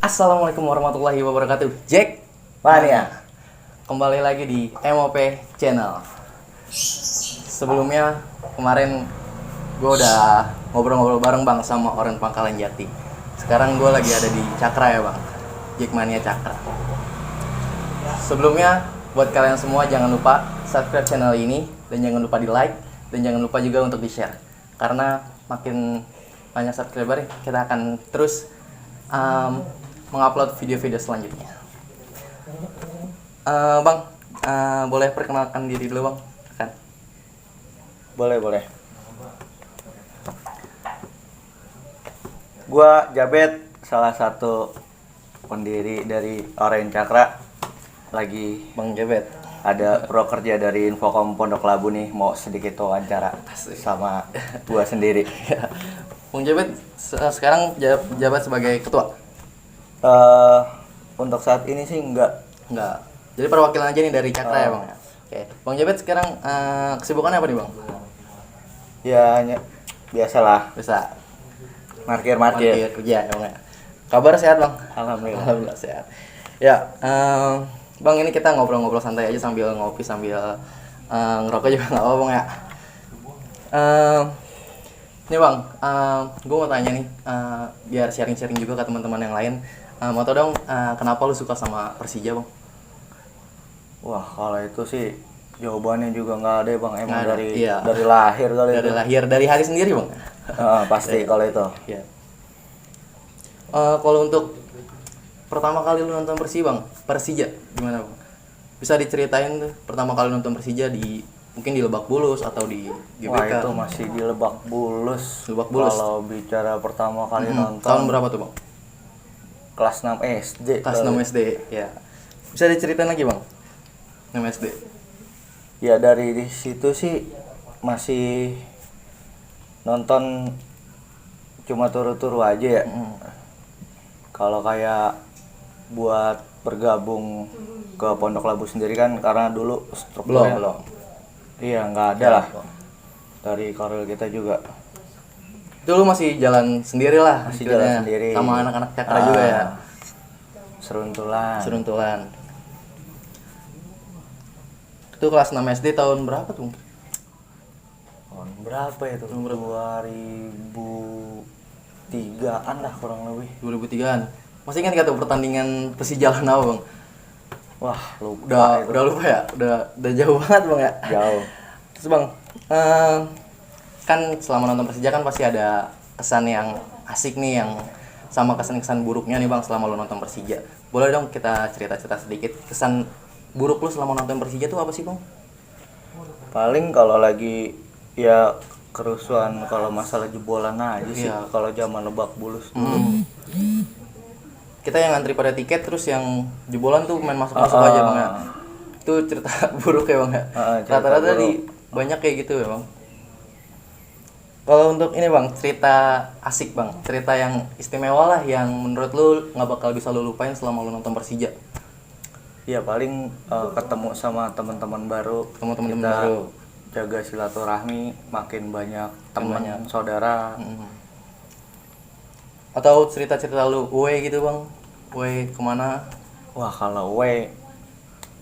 Assalamualaikum warahmatullahi wabarakatuh. Jack Mania. Kembali lagi di MOP Channel. Sebelumnya kemarin gue udah ngobrol-ngobrol bareng bang sama Oren Pangkalan Jati. Sekarang gue lagi ada di Cakra ya bang, Jack Mania Cakra. Sebelumnya buat kalian semua jangan lupa subscribe channel ini dan jangan lupa di like dan jangan lupa juga untuk di share. Karena makin banyak subscriber kita akan terus mengupload video-video selanjutnya. Bang, boleh perkenalkan diri dulu bang? Kan? Boleh. Gua Jabet, salah satu pendiri dari Oren Cakra. Lagi Bang Jabet. ada pro kerja dari Infokom Pondok Labu nih, mau sedikit wawancara sama gua sendiri. Bang Jabet sekarang jabat sebagai ketua? Untuk saat ini sih enggak. Jadi perwakilan aja nih dari Cakra ya bang ya? Oke. Bang Jabet sekarang kesibukannya apa nih bang? Ya biasalah, Bisa markir. kerja ya bang ya? Kabar sehat bang? Alhamdulillah. Sehat. Ya, bang ini kita ngobrol-ngobrol santai aja sambil ngopi sambil ngerokok juga nggak apa bang ya? Nih bang, gue mau tanya nih, biar sharing-sharing juga ke teman-teman yang lain. Mau tau dong, kenapa lu suka sama Persija bang? Wah, kalau itu sih jawabannya juga nggak ada ya bang, emang Nggak ada, dari iya. dari lahir kali Dari itu. lahir, dari hari sendiri bang? Pasti kalau itu. Iya. Kalau untuk pertama kali lu nonton Persija gimana bang? Bisa diceritain tuh pertama kali nonton Persija mungkin di Lebak Bulus atau di GBK? Wah, itu masih di Lebak Bulus. Lebak Bulus. Kalau bicara pertama kali nonton Tahun berapa tuh bang? kelas 6 SD. Kelas 6 SD ya. Bisa diceritain lagi bang? 6 SD. Ya dari di situ sih masih nonton cuma turu-turu aja ya. Kalau kayak buat bergabung ke Pondok Labu sendiri kan karena dulu strukturnya Belum. iya nggak ada lah. Dari Koril kita juga Itu lu masih jalan sendiri lah? masih istilahnya. jalan sendiri Sama anak-anak Cakra juga ya? seruntulan. Itu kelas 6 SD tahun berapa tuh? Tahun berapa ya itu? 2003-an lah kurang lebih. 2003-an. Masih ingat gak tuh pertandingan Persija lawan apa bang? Wah, lupa itu. Udah lupa ya? Udah jauh banget bang ya? Jauh. Terus bang, kan selama nonton Persija kan pasti ada kesan yang asik nih, yang sama kesan-kesan buruknya nih bang selama lo nonton Persija. Boleh dong kita cerita-cerita sedikit kesan buruk lo selama nonton Persija tuh apa sih bang? Paling kalau lagi ya kerusuhan, kalau masalah jebolan aja sih. Iya. Kalau zaman Lebak Bulus dulu. Kita yang ngantri pada tiket terus yang jebolan tuh main masuk-masuk aja bang ya. Itu cerita buruk ya bang ya. Cerita Rata-rata buruk. banyak kayak gitu ya bang. Kalau untuk ini bang, cerita asik bang, cerita yang istimewa lah yang menurut lu nggak bakal bisa lu lupain selama lu nonton Persija. Iya, paling ketemu sama teman-teman baru. Teman-teman Kita baru. jaga silaturahmi, makin banyak teman saudara. Atau cerita-cerita lu away gitu bang, away kemana? Wah, kalau away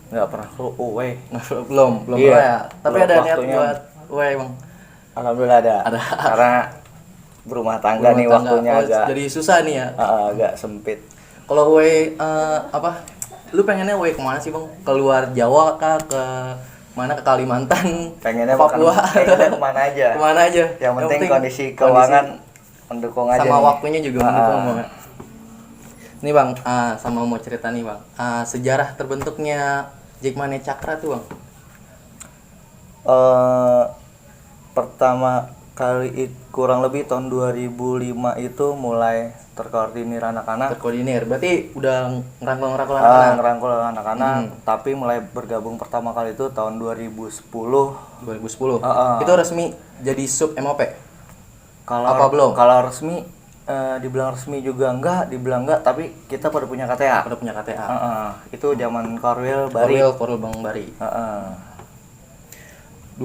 nggak pernah away. belum Iya, pernah ya. Tapi belum ada niat waktunya. buat away bang. Alhamdulillah ada. Karena berumah tangga nih Rumah tangga. waktunya Oh, agak jadi susah nih ya. agak sempit. Kalau away lu pengennya away kemana sih bang? Keluar Jawa kah? Ke mana? Ke Kalimantan? Pengennya Papua? pengennya kemana aja. Kemana aja? Yang penting kondisi keuangan mendukung aja. Sama nih. waktunya juga mendukung banget. Nih bang, sama mau cerita nih bang, sejarah terbentuknya Jack Mania Cakra tuh bang. Pertama kali kurang lebih tahun 2005 itu mulai terkoordinir anak-anak. Terkoordinir, berarti udah ngerangkul anak-anak. Ngerangkul anak-anak, tapi mulai bergabung pertama kali itu tahun 2010. 2010. Itu resmi jadi sub MOP. Kalau Apa belum? Kalau resmi dibilang resmi juga enggak, dibilang enggak, tapi kita pada punya KTA. Udah punya KTA. Itu zaman Korwil Bari. Korwil Bang Bari. 10.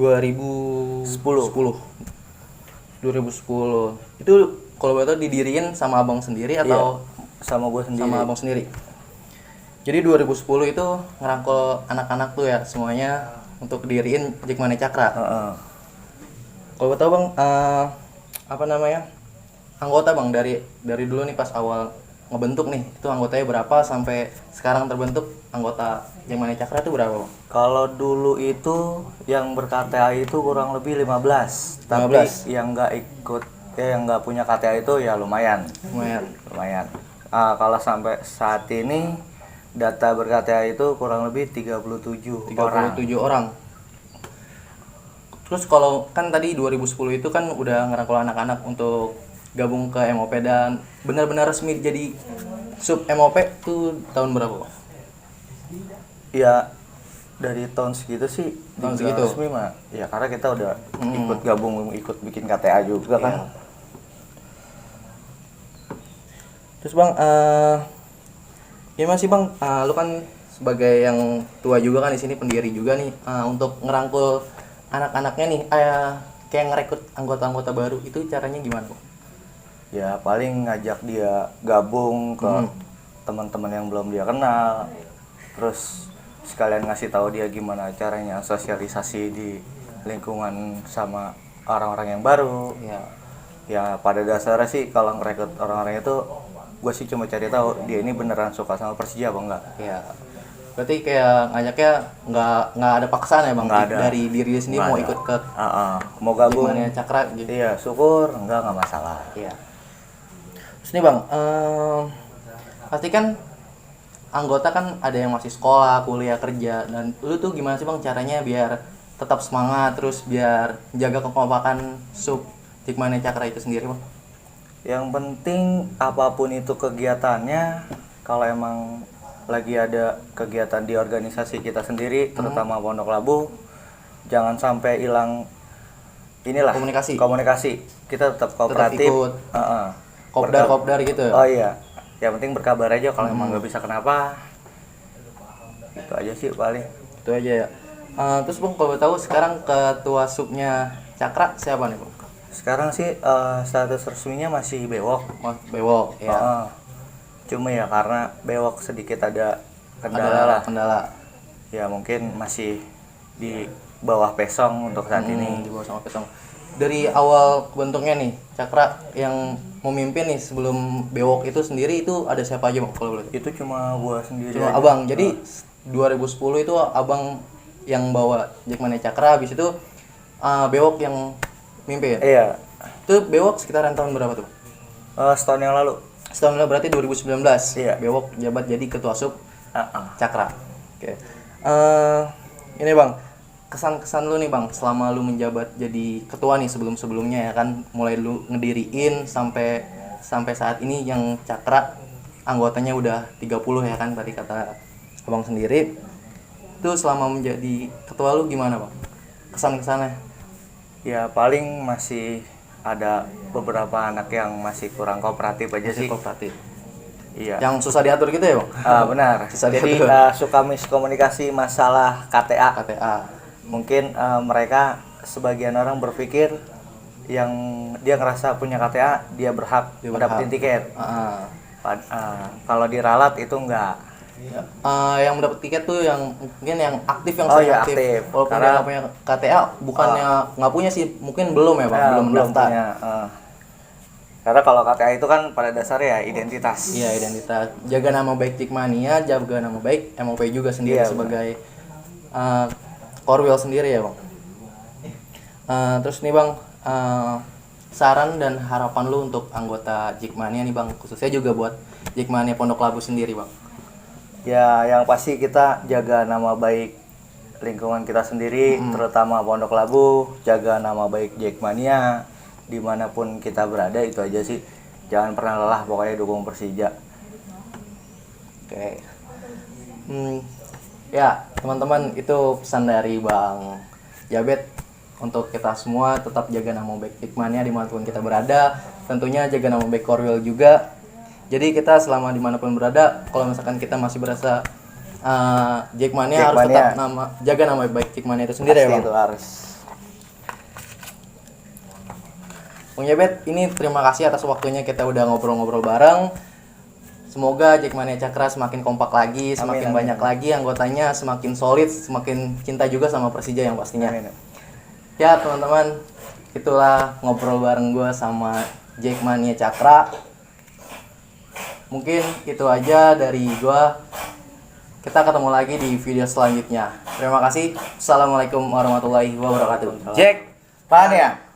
2010. Itu kalau boleh tahu didiriin sama abang sendiri atau sama gue sendiri. Sama abang sendiri. Jadi 2010 itu ngerangkul anak-anak tuh ya semuanya untuk diriin Jackmania Cakra. Kalau tahu bang, apa namanya, anggota bang dari dulu nih pas awal ngebentuk nih, itu anggotanya berapa sampai sekarang terbentuk anggota Jackmania Cakra itu berapa bang? Kalau dulu itu yang ber-KTA itu kurang lebih 15, tapi yang nggak ikut, yang nggak punya KTA itu ya lumayan. Kalau sampai saat ini data ber-KTA itu kurang lebih 37 orang. Terus kalau kan tadi 2010 itu kan udah ngerangkul anak-anak untuk gabung ke MOP dan benar-benar resmi jadi sub MOP tuh tahun berapa bang? Ya dari tahun segitu sih, Tahun dibilang segitu? resmi mah ya, karena kita udah ikut gabung, ikut bikin KTA juga kan. Iya. Terus bang, gimana sih bang, lu kan sebagai yang tua juga kan di sini, pendiri juga nih, untuk ngerangkul anak-anaknya nih, kayak ngerekrut anggota-anggota baru itu caranya gimana bang? Ya paling ngajak dia gabung ke teman-teman yang belum dia kenal, terus sekalian ngasih tahu dia gimana caranya sosialisasi di lingkungan sama orang-orang yang baru. Ya pada dasarnya sih kalau ngerekrut orang-orang itu, gue sih cuma cari tahu dia ini beneran suka sama Persija apa enggak. Ya, berarti kayak ngajaknya nggak ada paksaan ya bang? Nggak ada. Dari diri sendiri mau ikut ke mau gabung Jackmania Cakra gitu? iya syukur, nggak masalah. Iya. Terus nih bang, pasti kan anggota kan ada yang masih sekolah, kuliah, kerja, dan lu tuh gimana sih bang caranya biar tetap semangat, terus biar jaga kekompakan sub Jackmania Cakra itu sendiri bang? Yang penting apapun itu kegiatannya, kalau emang lagi ada kegiatan di organisasi kita sendiri, terutama Pondok Labu, jangan sampai hilang inilah komunikasi. Kita tetap kooperatif. Tetap ikut. Kopdar gitu ya? Oh iya, yang penting berkabar aja kalau emang nggak bisa kenapa. Itu aja sih paling. Itu aja ya. Terus bang kalau tahu sekarang ketua subnya Cakra siapa nih bang? Sekarang sih status resminya masih Bewok. Bewok ya. Cuma ya karena Bewok sedikit ada kendala. Ya mungkin masih di bawah Pesong untuk saat ini. Di bawah sama Pesong. Dari awal bentuknya nih Cakra yang memimpin nih sebelum Bewok itu sendiri itu ada siapa aja bang kalau boleh? Itu cuma gua sendiri. Cuma aja. abang. Jadi 2010 itu abang yang bawa Jackmania Cakra, habis itu Bewok yang mimpin. Iya. Itu Bewok sekitaran tahun berapa tuh? Setahun yang lalu. Setahun lalu berarti 2019. Iya. Bewok jabat jadi ketua sub Cakra. Oke. Ini bang, kesan-kesan lu nih bang selama lu menjabat jadi ketua nih sebelum-sebelumnya ya kan, mulai lu ngediriin sampai saat ini yang Cakra anggotanya udah 30 ya kan tadi kata abang sendiri. Itu selama menjadi ketua lu gimana bang? Kesan-kesannya? Ya paling masih ada beberapa anak yang masih kurang kooperatif aja sih. Kooperatif. Iya. Yang susah diatur gitu ya bang? Benar. Jadi suka miskomunikasi masalah KTA. Mungkin mereka sebagian orang berpikir yang dia ngerasa punya KTA dia berhak mendapatkan tiket. Kalau diralat itu enggak. Yang mendapat tiket tuh yang mungkin yang aktif, yang sering aktif. Walaupun dia nggak punya KTA, bukannya nggak punya sih, mungkin belum ya bang, belum mendaftar. Karena kalau KTA itu kan pada dasarnya ya identitas. Iya, identitas. Jaga nama baik Jackmania, jaga nama baik MOP juga sendiri sebagai Korwil sendiri ya bang. Terus nih bang, saran dan harapan lu untuk anggota Jackmania nih bang, khususnya juga buat Jackmania Pondok Labu sendiri bang. Ya yang pasti kita jaga nama baik lingkungan kita sendiri, terutama Pondok Labu, jaga nama baik Jackmania dimanapun kita berada, itu aja sih. Jangan pernah lelah, pokoknya dukung Persija. Oke. Ya teman-teman, itu pesan dari Bang Jabet untuk kita semua, tetap jaga nama baik Jackmania dimanapun kita berada, tentunya jaga nama baik Korwil juga. Jadi kita selama dimanapun berada, kalau misalkan kita masih berasa Jackmania harus tetap jaga nama baik Jackmania itu sendiri. Pasti ya bang. Itu harus. Bang Jabet, ini terima kasih atas waktunya, kita udah ngobrol-ngobrol bareng. Semoga Jackmania Cakra semakin kompak lagi, semakin Amin, banyak lagi anggotanya, semakin solid, semakin cinta juga sama Persija yang pastinya. Amin. Ya teman-teman, itulah ngobrol bareng gue sama Jackmania Cakra. Mungkin itu aja dari gue. Kita ketemu lagi di video selanjutnya. Terima kasih. Assalamualaikum warahmatullahi wabarakatuh. Jack, pan ya?